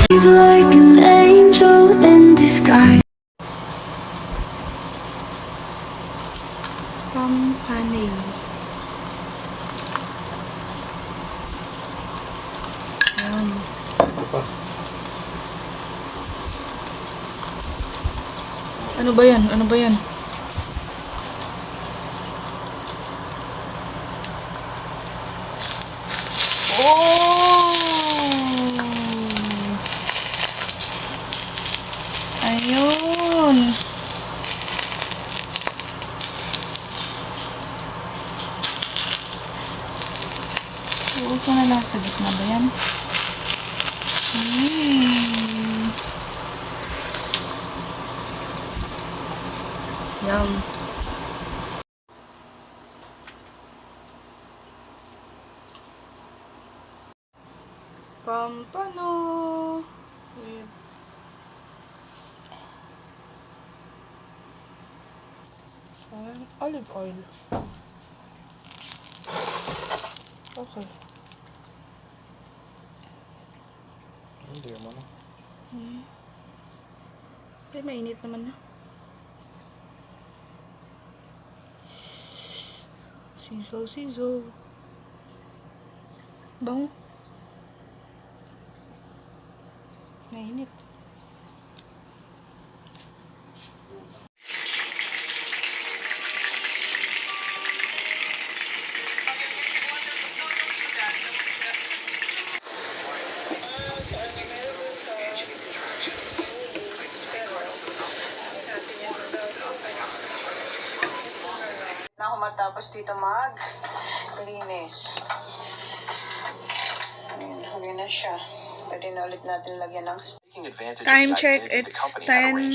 He's like an angel in disguise. Company. Yan. Ano ba yan? Ano ba yan? Oh! Ayun! Uso na lahat sa gitna ba yan? Yum. Pampano with olive oil. Okay. Hindi mo na. Ay, mainit naman na. Sizzle, sizzle. Bango. Mainit. Na ako matapos dito mag-linis. Ayan, huli na siya. Pwede na ulit natin lagyan ng Time check, it's 10.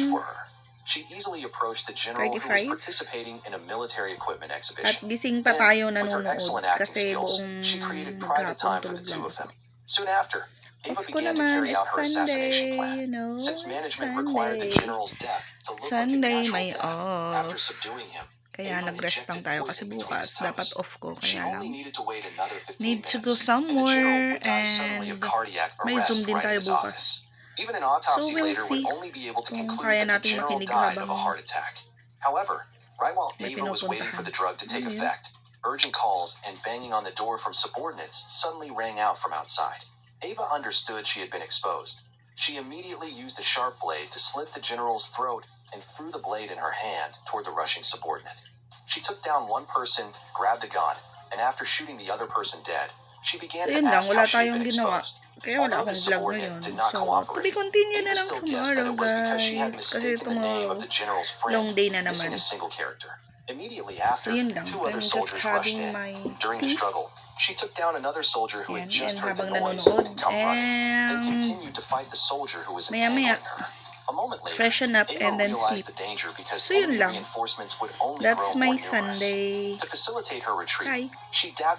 She easily approached the general who was 35. participating in a military equipment At exhibition. gising pa tayo Then, with her nanonood excellent acting kasi skills, buong she created private time for maghapon the two tulog of them. lang. Soon after, Ava Off ko began to naman, carry out it's her assassination Sunday, plan. you know, Since management required the Sunday. general's death to look Sunday, like a may natural death after off. subduing him. Kaya Ava nag-rest lang injected tayo kasi poison between bukas his dapat toes. off ko, She kaya only lang needed to wait another 15 need to go minutes, and the general somewhere, would die suddenly of and cardiac may arrest Zoom din right in tayo his bukas. office. Even an So autopsy we'll later see would only be able to kung conclude kaya that the natin general makinig died of a habang heart attack. However, right while may Ava was waiting for pinupuntahan. the drug to take Ano yun? effect, urgent calls and banging on the door from subordinates suddenly rang out from outside. Ava understood she had been exposed. She immediately used a sharp blade to slit the general's throat and threw the blade in her hand toward the rushing subordinate. She took down one person, grabbed a gun, and after shooting the other person dead, she began So to yun lang, ask wala how she had tayong been ginawa. exposed. Kaya wala Although akong this vlog subordinate ngayon. did not So, to cooperate, be continue na Ava lang still guessed that tomorrow, it was because she had guys. Kasi mistaken the name tomorrow, of the general's friend, long day na missing naman. a single character. Immediately So after, yun lang. two I'm other just soldiers rushed having in. my During the tea. struggle, she took down another soldier who had Yan, just and heard the habang noise nanonood, and come running, then and continued to fight the soldier who was maya-maya, entangling her. A moment later, freshen up Ava and then realized sleep. the danger because So yun enemy lang. reinforcements would only That's grow my more numerous. Sunday. To facilitate her retreat, Hi. she dabbed